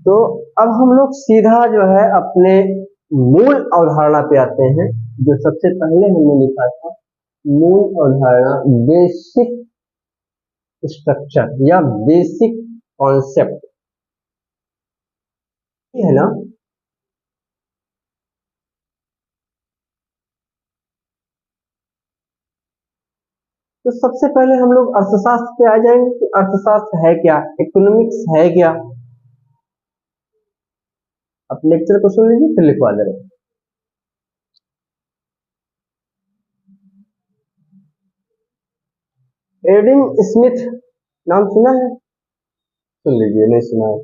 तो अब हम लोग सीधा जो है अपने मूल अवधारणा पे आते हैं, जो सबसे पहले हमने लिखा था। मूल अवधारणा, बेसिक स्ट्रक्चर या बेसिक कॉन्सेप्ट, है ना। तो सबसे पहले हम लोग अर्थशास्त्र पे आ जाएंगे कि अर्थशास्त्र है क्या, इकोनॉमिक्स है क्या। आप लेक्चर को सुन लीजिए फिर लिखवा दे रहे। एडम स्मिथ नाम सुना है? सुन लीजिए, नहीं सुना है।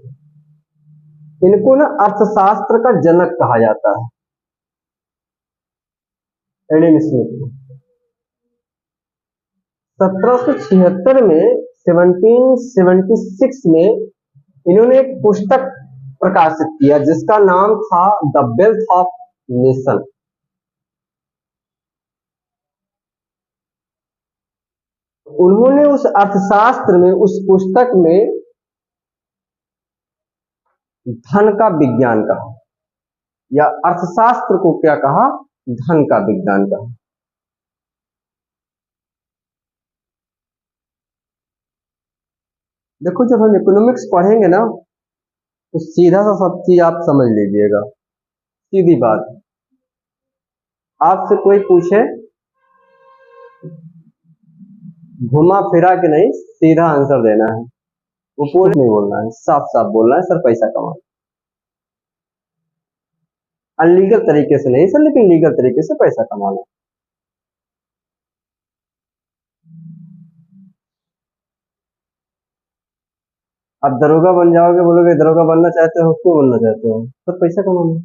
इनको ना अर्थशास्त्र का जनक कहा जाता है, एडम स्मिथ को। 1776 में, 1776 में इन्होंने एक पुस्तक प्रकाशित किया जिसका नाम था द वेल्थ ऑफ नेशन। उन्होंने उस अर्थशास्त्र में, उस पुस्तक में धन का विज्ञान कहा, या अर्थशास्त्र को क्या कहा, धन का विज्ञान कहा। देखो, जब हम इकोनॉमिक्स पढ़ेंगे ना तो सीधा सा सब चीज आप समझ लीजिएगा। सीधी बात, आपसे कोई पूछे, घुमा फिरा के नहीं, सीधा आंसर देना है। वो पूरे नहीं बोलना है, साफ साफ बोलना है, सर पैसा कमाओ। अनलीगल तरीके से नहीं सर, लेकिन लीगल तरीके से पैसा कमाना। आप दरोगा बन जाओगे, बोलोगे दरोगा बनना चाहते हो, क्यों बनना चाहते हो, सर पैसा कमाना।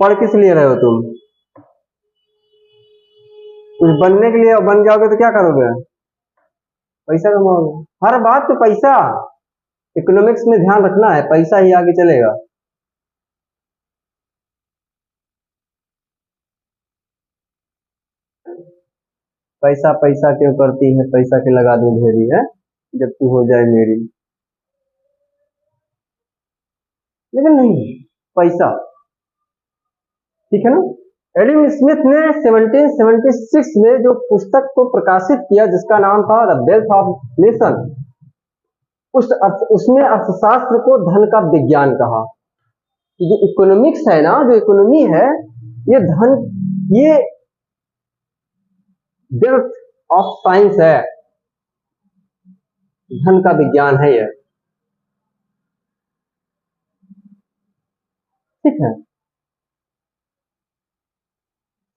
पढ़ किस लिए रहे हो तुम? कुछ बनने के लिए, और बन जाओगे तो क्या करोगे? पैसा कमाओगे। हर बात पे पैसा। इकोनॉमिक्स में ध्यान रखना है, पैसा ही आगे चलेगा। पैसा पैसा क्यों करती है, पैसा के लगा दूं ढेरी है, जब तू हो जाए मेरी। लेकिन नहीं, पैसा। ठीक है ना। एडम स्मिथ ने 1776 में जो पुस्तक को प्रकाशित किया जिसका नाम था द वेल्थ ऑफ नेशन, उसमें अर्थशास्त्र को धन का विज्ञान कहा। कि जो इकोनॉमिक्स है ना, जो इकोनॉमी है, ये धन, ये वेल्थ ऑफ साइंस है, धन का विज्ञान है ये। ठीक है,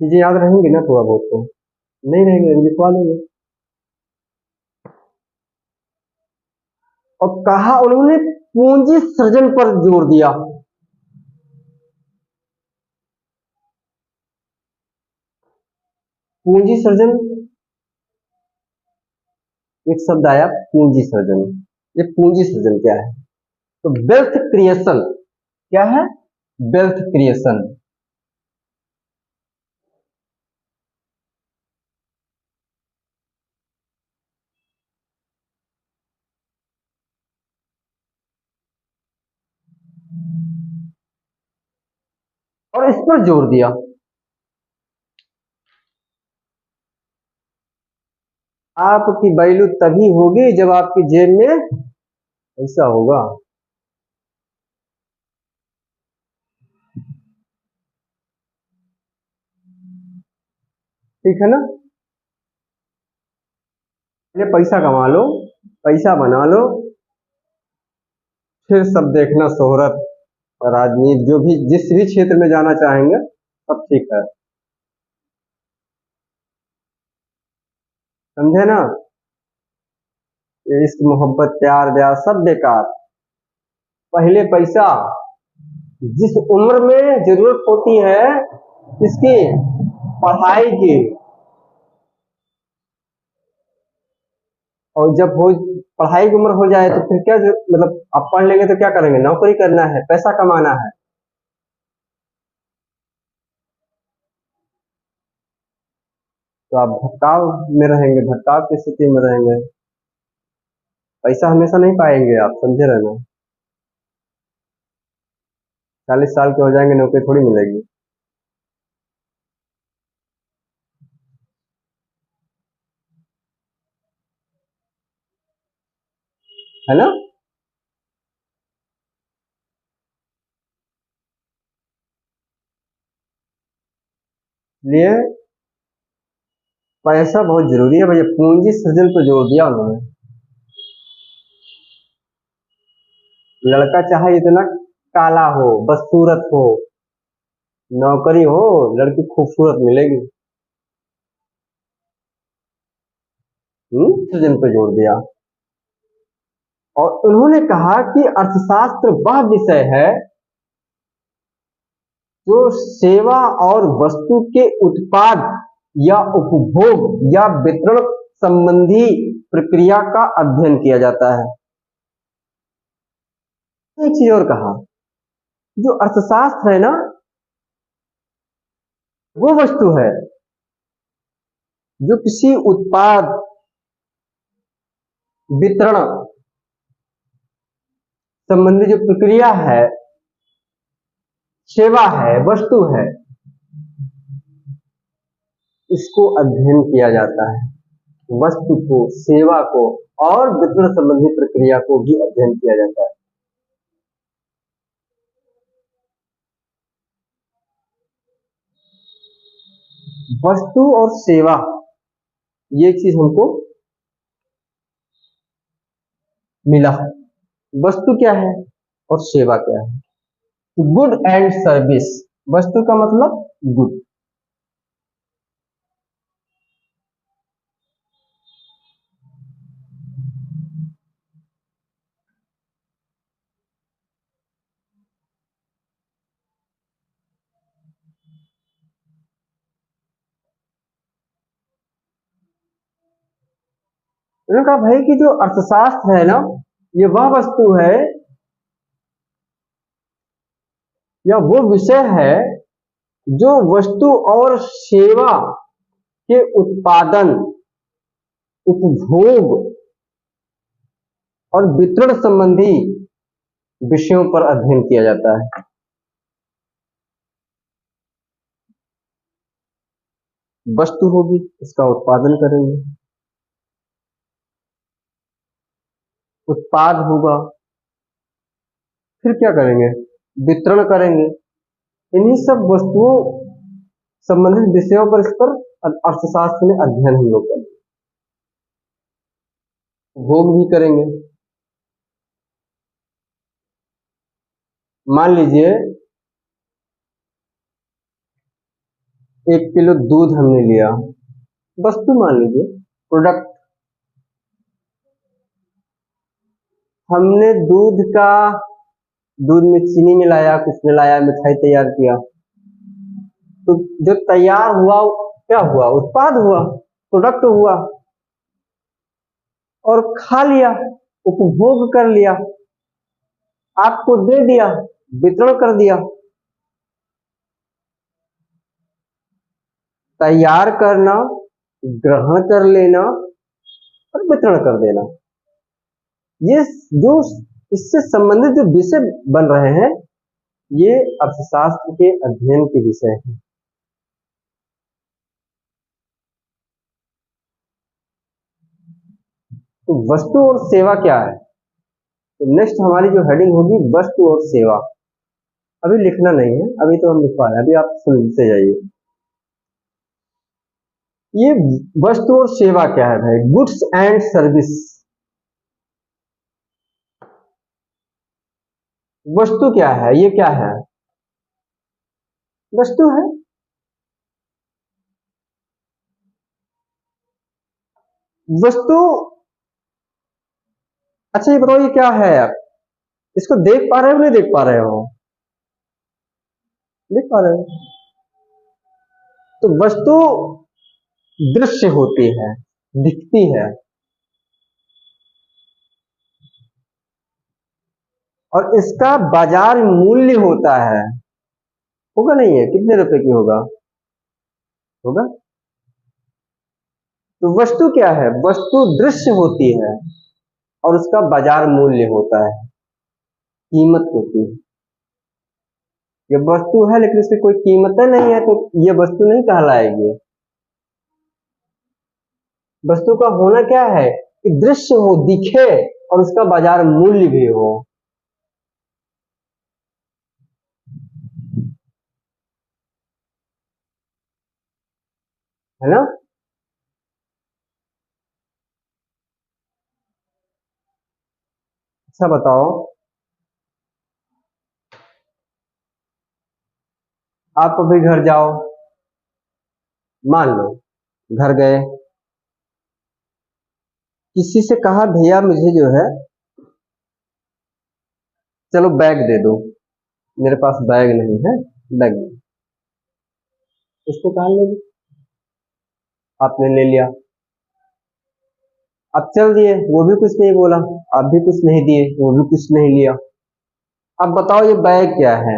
चीजें याद रहेंगी ना थोड़ा बहुत तो, नहीं रहेंगे लिखवा लेंगे। और कहा उन्होंने, पूंजी सृजन पर जोर दिया। पूंजी सृजन, एक शब्द आया पूंजी सृजन। ये पूंजी सृजन क्या है? तो वेल्थ क्रिएशन। क्या है? Wealth creation. और इस पर जोर दिया। आपकी वैल्यू तभी होगी जब आपकी जेब में पैसा होगा। ठीक है ना। ये पैसा कमा लो, पैसा बना लो, फिर सब देखना, शोहरत, राजनीति, जो भी जिस भी क्षेत्र में जाना चाहेंगे सब ठीक है। समझे ना। ये इश्क मोहब्बत प्यार ब्याह सब बेकार। पहले पैसा, जिस उम्र में जरूरत होती है इसकी, पढ़ाई की, और जब हो पढ़ाई की उम्र हो जाए तो फिर क्या मतलब आप पढ़ लेंगे तो क्या करेंगे, नौकरी करना है, पैसा कमाना है। तो आप भटकाव में रहेंगे, भटकाव की स्थिति में रहेंगे। पैसा हमेशा नहीं पाएंगे, आप समझे रहना। 40 साल के हो जाएंगे, नौकरी थोड़ी मिलेगी, है ना। इसलिए पैसा बहुत जरूरी है भैया, पूंजी सृजन पर जोर दिया उन्होंने। लड़का चाहे इतना काला हो, बदसूरत हो, नौकरी हो, लड़की खूबसूरत मिलेगी। सृजन पर जोर दिया। और उन्होंने कहा कि अर्थशास्त्र वह विषय है जो सेवा और वस्तु के उत्पाद या उपभोग या वितरण संबंधी प्रक्रिया का अध्ययन किया जाता है। एक चीज और कहा, जो अर्थशास्त्र है ना, वो वस्तु है जो किसी उत्पाद, वितरण संबंधी जो प्रक्रिया है, सेवा है, वस्तु है, इसको अध्ययन किया जाता है। वस्तु को, सेवा को और वितरण संबंधी प्रक्रिया को भी अध्ययन किया जाता है। वस्तु और सेवा, ये चीज हमको मिला। वस्तु क्या है और सेवा क्या है? Good and service. वस्तु का मतलब गुड, उन्होंने कहा भाई कि जो अर्थशास्त्र है ना, ये वह वस्तु है या वो विषय है जो वस्तु और सेवा के उत्पादन, उपभोग और वितरण संबंधी विषयों पर अध्ययन किया जाता है। वस्तु होगी, इसका उत्पादन करेंगे, उत्पाद होगा, फिर क्या करेंगे? वितरण करेंगे। इन्हीं सब वस्तुओं संबंधित विषयों पर इस पर अर्थशास्त्र में अध्ययन हम लोग करेंगे, भोग भी करेंगे। मान लीजिए 1 किलो दूध हमने लिया, वस्तु मान लीजिए, प्रोडक्ट। हमने दूध में चीनी मिलाया, कुछ मिलाया, मिठाई तैयार किया, तो जो तैयार हुआ क्या हुआ? उत्पाद हुआ, प्रोडक्ट हुआ, और खा लिया, उपभोग कर लिया, आपको दे दिया, वितरण कर दिया। तैयार करना, ग्रहण कर लेना और वितरण कर देना, ये जो इससे संबंधित जो विषय बन रहे हैं, ये अर्थशास्त्र के अध्ययन के विषय हैं। तो वस्तु और सेवा क्या है? तो नेक्स्ट हमारी जो हेडिंग होगी, वस्तु और सेवा। अभी लिखना नहीं है, अभी तो हम लिखवा रहे हैं, अभी आप सुनते जाइए। ये वस्तु और सेवा क्या है भाई? Goods and service. वस्तु क्या है? ये क्या है? वस्तु है। वस्तु, अच्छा ये बताओ, ये क्या है आप? इसको देख पा रहे हो नहीं देख पा रहे हो? देख पा रहे हो। तो वस्तु दृश्य होती है, दिखती है, और इसका बाजार मूल्य होता है। होगा नहीं है? कितने रुपए की होगा? होगा। तो वस्तु क्या है? वस्तु दृश्य होती है, और उसका बाजार मूल्य होता है, कीमत होती है। ये वस्तु है लेकिन इसकी कोई कीमत नहीं है तो ये वस्तु नहीं कहलाएगी। वस्तु का होना क्या है कि दृश्य हो, दिखे और उसका बाजार मूल्य भी हो, है ना। अच्छा बताओ, आप अभी घर जाओ, मान लो घर गए, किसी से कहा भैया मुझे जो है चलो बैग दे दो, मेरे पास बैग नहीं है, बैग दे। उसको कहा ले लो, आपने ले लिया, अब चल दिए, वो भी कुछ नहीं बोला, आप भी कुछ नहीं दिए, वो भी कुछ नहीं लिया। अब बताओ ये बैग क्या है,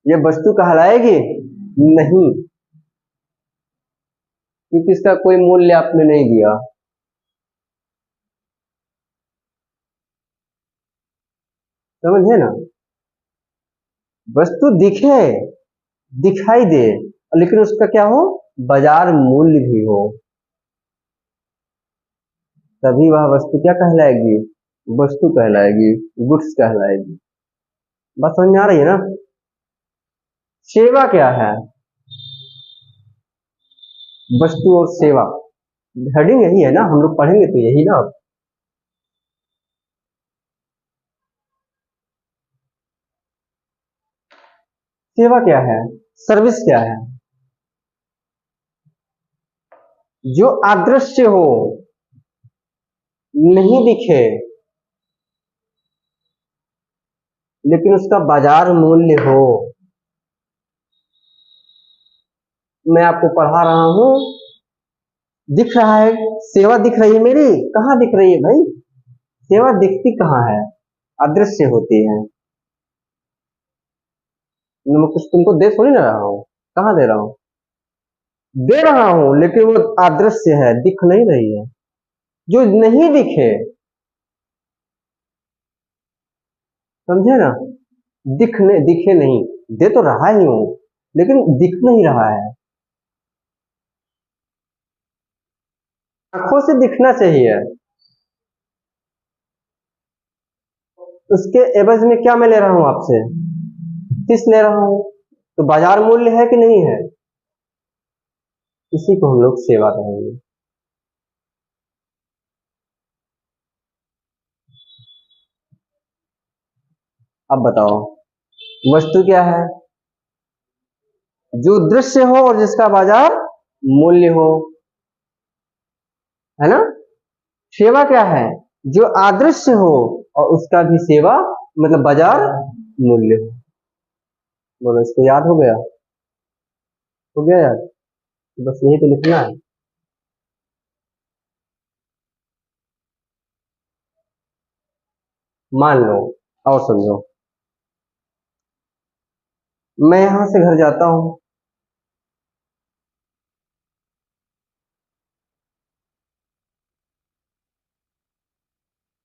ये वस्तु कहलाएगी? नहीं, क्योंकि इसका कोई मूल्य आपने नहीं दिया। समझे ना, वस्तु दिखे, दिखाई दे, लेकिन उसका क्या हो, बाजार मूल्य भी हो, तभी वह वस्तु क्या कहलाएगी, वस्तु कहलाएगी, गुड्स कहलाएगी। बात समझ में आ रही है ना। सेवा क्या है, वस्तु और सेवा, हेडिंग यही है ना, हम लोग पढ़ेंगे तो यही ना। सेवा क्या है, सर्विस क्या है, जो अदृश्य हो, नहीं दिखे, लेकिन उसका बाजार मूल्य हो। मैं आपको पढ़ा रहा हूं, दिख रहा है, सेवा दिख रही है मेरी, कहाँ दिख रही है भाई, सेवा दिखती कहाँ है, अदृश्य होती है। मैं कुछ तुमको दे थोड़ी ना रहा हूँ, कहाँ दे रहा हूँ, दे रहा हूं लेकिन वो अदृश्य है, दिख नहीं रही है, जो नहीं दिखे, समझे ना, दिखने दिखे नहीं, दे तो रहा ही हूं लेकिन दिख नहीं रहा है। आंखों से दिखना चाहिए, उसके एवज में क्या मैं ले रहा हूं आपसे, किस ले रहा हूं, तो बाजार मूल्य है कि नहीं है, इसी को हम लोग सेवा कहेंगे। अब बताओ, वस्तु क्या है, जो दृश्य हो और जिसका बाजार मूल्य हो, है ना। सेवा क्या है, जो अदृश्य हो और उसका भी सेवा मतलब बाजार मूल्य हो। बोलो, इसको याद हो गया, हो गया याद, बस यही तो लिखना है। मान लो, और समझो, मैं यहां से घर जाता हूं,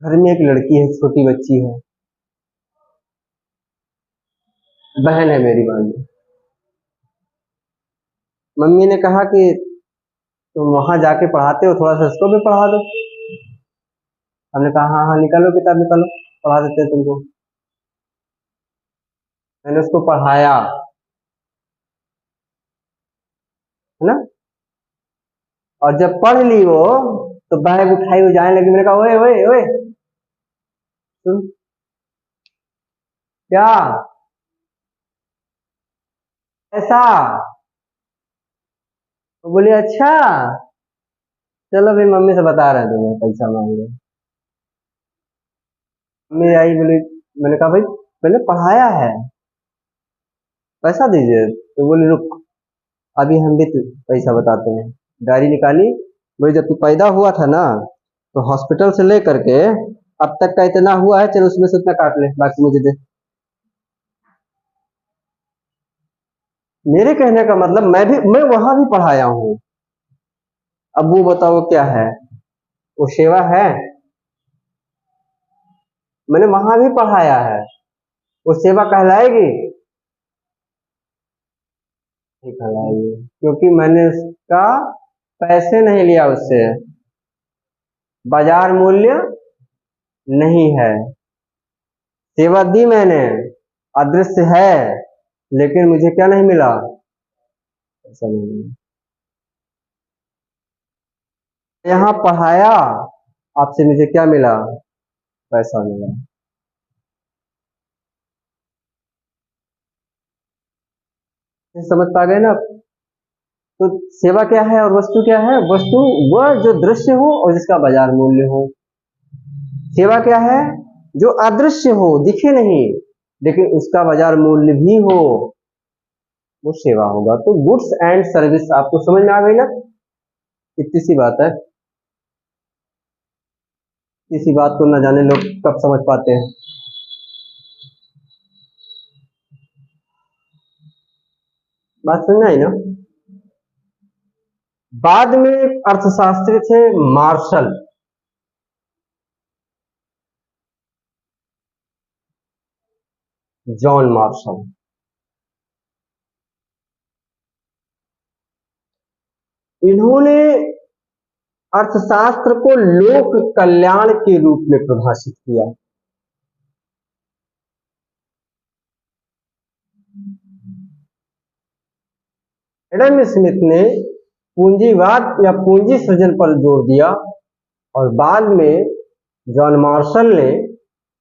घर में एक लड़की है, छोटी बच्ची है, बहन है मेरी भाभी। मम्मी ने कहा कि तुम वहां जाके पढ़ाते हो, थोड़ा सा इसको भी पढ़ा दो। हमने कहा हाँ हाँ निकालो किताब निकालो, पढ़ा देते हैं तुमको। मैंने उसको पढ़ाया, है ना, और जब पढ़ ली वो, तो बैग उठाई वो जाने लगी, मैंने कहा ओए ओए ओए सुन, क्या ऐसा, तो बोली अच्छा, चलो भाई मम्मी से बता रहे हैं तुम्हें पैसा मांगे। मम्मी आई बोली, मैंने कहा भाई मैंने पढ़ाया है, पैसा दीजिए, तो बोली रुक, अभी हम भी पैसा बताते हैं। डायरी निकाली, बोली जब तू पैदा हुआ था ना, तो हॉस्पिटल से लेकर के अब तक का इतना हुआ है, चलो उसमें से उतना काट ले, बाकी मुझे दे। मेरे कहने का मतलब मैं वहां भी पढ़ाया हूँ। अब वो बताओ क्या है, वो सेवा है? मैंने वहां भी पढ़ाया है, वो सेवा कहलाएगी? नहीं कहलाएगी, क्योंकि मैंने उसका पैसे नहीं लिया उससे, बाजार मूल्य नहीं है। सेवा दी मैंने, अदृश्य है, लेकिन मुझे क्या नहीं मिला? पैसा नहीं मिला। यहाँ पढ़ाया, आपसे मुझे क्या मिला? पैसा मिला। ये समझ पा गए ना? तो सेवा क्या है और वस्तु क्या है? वस्तु वह जो दृश्य हो और जिसका बाजार मूल्य हो। सेवा क्या है? जो अदृश्य हो, दिखे नहीं, लेकिन उसका बाजार मूल्य भी हो, वो सेवा होगा। तो गुड्स एंड सर्विस आपको समझ में आ गई ना? इतनी सी बात है। इसी बात को न जाने लोग कब समझ पाते हैं। बात समझ आई ना? बाद में एक अर्थशास्त्री थे, मार्शल। John Marshall. इन्होंने अर्थशास्त्र को लोक कल्याण के रूप में परिभाषित किया। एडम स्मिथ ने पूंजीवाद या पूंजी सृजन पर जोर दिया, और बाद में जॉन मार्शल ने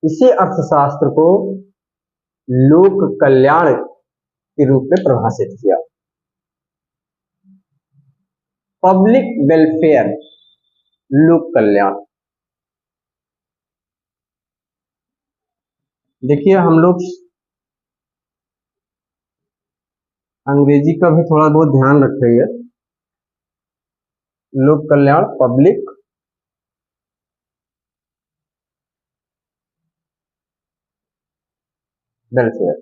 इसी अर्थशास्त्र को लोक कल्याण के रूप में परिभाषित किया। पब्लिक वेलफेयर, लोक कल्याण। देखिए, हम लोग अंग्रेजी का भी थोड़ा बहुत ध्यान रखेंगे। लोक कल्याण, पब्लिक वेलफेयर।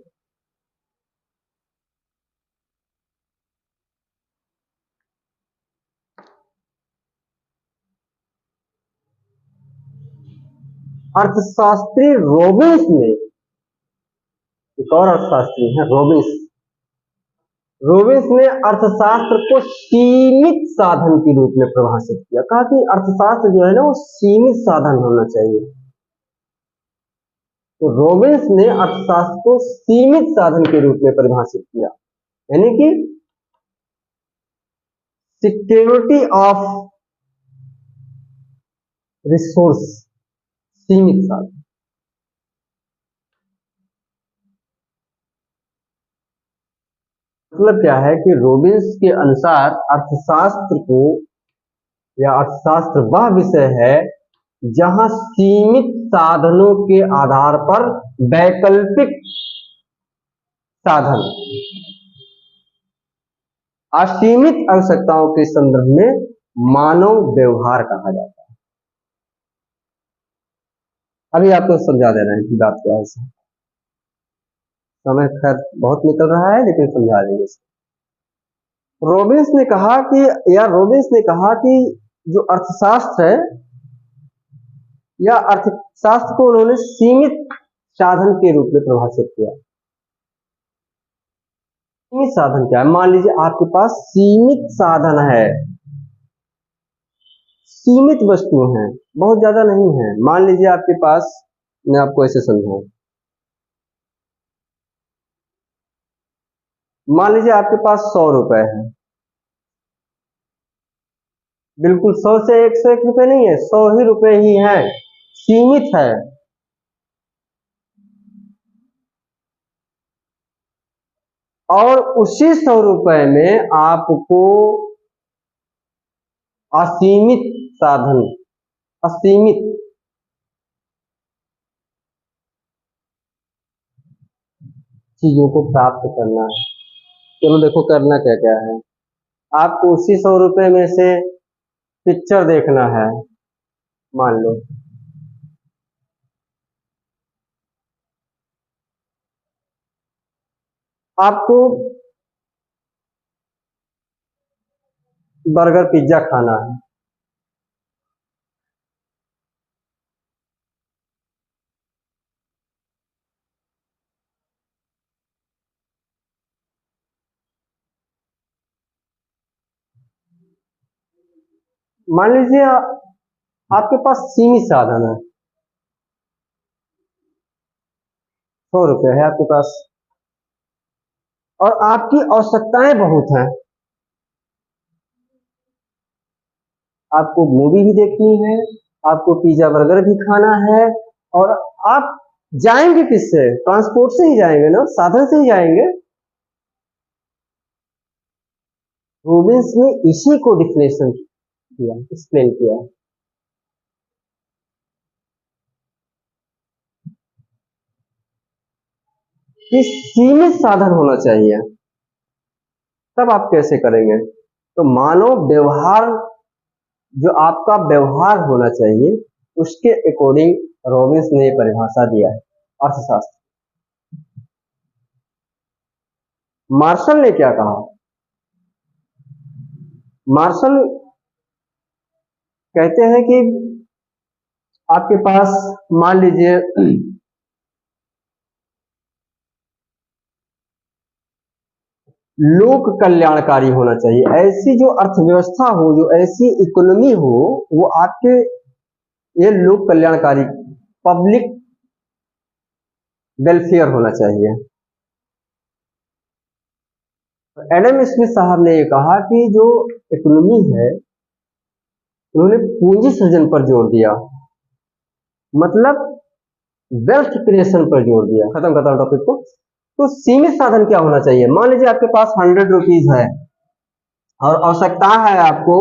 अर्थशास्त्री रॉबिन्स ने, एक और अर्थशास्त्री है रॉबिन्स, रॉबिन्स ने अर्थशास्त्र को सीमित साधन के रूप में परिभाषित किया। कहा कि अर्थशास्त्र जो है ना, वो सीमित साधन होना चाहिए। तो रॉबिन्स ने अर्थशास्त्र को सीमित साधन के रूप में परिभाषित किया, यानी कि सिक्योरिटी ऑफ रिसोर्स, सीमित साधन। मतलब क्या है कि रॉबिन्स के अनुसार अर्थशास्त्र को, या अर्थशास्त्र वह विषय है जहां सीमित साधनों के आधार पर वैकल्पिक साधन असीमित आवश्यकताओं के संदर्भ में मानव व्यवहार कहा जाता है। अभी आपको समझा दे रहे हैं कि बात क्या है। समय खैर बहुत निकल रहा है, लेकिन समझा देंगे। रॉबिन्स ने कहा कि, या रॉबिन्स ने कहा कि जो अर्थशास्त्र है, या अर्थशास्त्र को उन्होंने सीमित साधन के रूप में परिभाषित किया। सीमित साधन क्या है? मान लीजिए आपके पास सीमित साधन है, सीमित वस्तु है, बहुत ज्यादा नहीं है। मान लीजिए आपके पास, मैं आपको ऐसे समझाऊं, मान लीजिए आपके पास 100 रुपए है। बिल्कुल 100 से 101 रुपए नहीं है, 100 ही रुपए ही है, सीमित है। और उसी 100 रुपए में आपको असीमित साधन, असीमित चीजों को प्राप्त करना है। चलो देखो करना क्या क्या है। आपको उसी 100 रुपए में से पिक्चर देखना है, मान लो। आपको बर्गर पिज्जा खाना है, मान लीजिए आपके पास सीमित साधन है, 100 रुपये है आपके पास और आपकी आवश्यकताएं बहुत हैं। आपको मूवी भी देखनी है, आपको पिज्जा बर्गर भी खाना है, और आप जाएंगे किससे? ट्रांसपोर्ट से ही जाएंगे ना, साधन से ही जाएंगे। रोबिन्स ने इसी को डिफिनेशन किया, एक्सप्लेन किया। कि सीमित साधन होना चाहिए, तब आप कैसे करेंगे? तो मानव व्यवहार, जो आपका व्यवहार होना चाहिए, उसके अकॉर्डिंग रॉबिन्स ने परिभाषा दिया है अर्थशास्त्र। मार्शल ने क्या कहा? मार्शल कहते हैं कि आपके पास मान लीजिए लोक कल्याणकारी होना चाहिए, ऐसी जो अर्थव्यवस्था हो, जो ऐसी इकोनॉमी हो, वो आपके ये लोक कल्याणकारी, पब्लिक वेलफेयर होना चाहिए। एडम स्मिथ साहब ने ये कहा कि जो इकोनॉमी है, उन्होंने पूंजी सृजन पर जोर दिया, मतलब वेल्थ क्रिएशन पर जोर दिया। खत्म करता हूं टॉपिक को। तो सीमित साधन क्या होना चाहिए? मान लीजिए आपके पास 100 रुपीज है और आवश्यकता है, आपको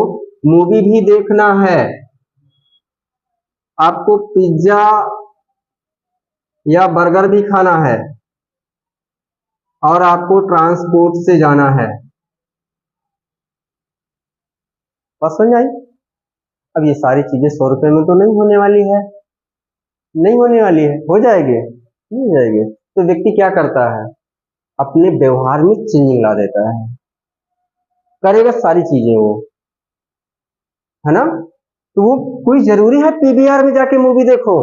मूवी भी देखना है, आपको पिज्जा या बर्गर भी खाना है, और आपको ट्रांसपोर्ट से जाना है। बस समझ आई? अब ये सारी चीजें 100 रुपए में तो नहीं होने वाली है, नहीं होने वाली है। हो जाएगी? नहीं हो जाएगी। तो व्यक्ति क्या करता है? अपने व्यवहार में चेंजिंग ला देता है, करेगा सारी चीजें वो, है ना? तो वो कोई जरूरी है पीवीआर में जाके मूवी देखो,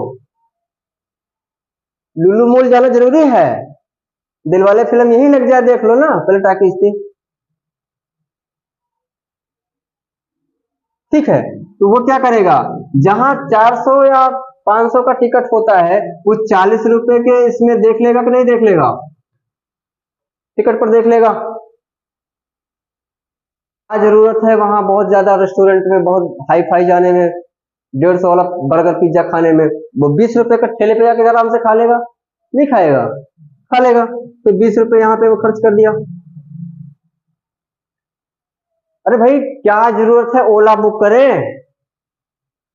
लुलु मॉल जाना जरूरी है? दिलवाले फिल्म यही लग जाए, देख लो ना पहले टाकीज थी। ठीक है, तो वो क्या करेगा? जहां 400 या 500 का टिकट होता है, वो 40 रुपए के इसमें देख लेगा कि नहीं देख लेगा? टिकट पर देख लेगा। क्या जरूरत है वहां बहुत ज्यादा रेस्टोरेंट में, बहुत हाई फाई जाने में, 150 वाला बर्गर पिज्जा खाने में? वो 20 रुपए का ठेले पे जाके आराम से खा लेगा, नहीं खाएगा? खा लेगा। तो 20 रुपए यहाँ पे वो खर्च कर दिया। अरे भाई, क्या जरूरत है ओला बुक करें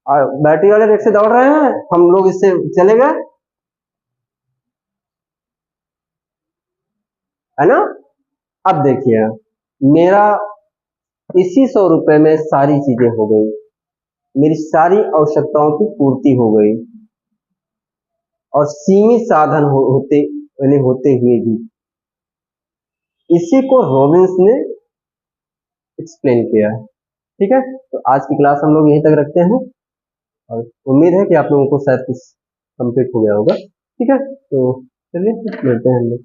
और बैटरी वाले रिक्शे दौड़ रहे हैं, हम लोग इससे चले गए, है ना? अब देखिए, मेरा इसी 100 रुपए में सारी चीजें हो गई, मेरी सारी आवश्यकताओं की पूर्ति हो गई, और सीमित साधन होते हुए भी। इसी को रॉबिन्स ने एक्सप्लेन किया। ठीक है, तो आज की क्लास हम लोग यहीं तक रखते हैं, और उम्मीद है कि आप लोगों को शायद कुछ कंप्लीट हो गया होगा। ठीक है, तो चलिए मिलते हैं हम लोग।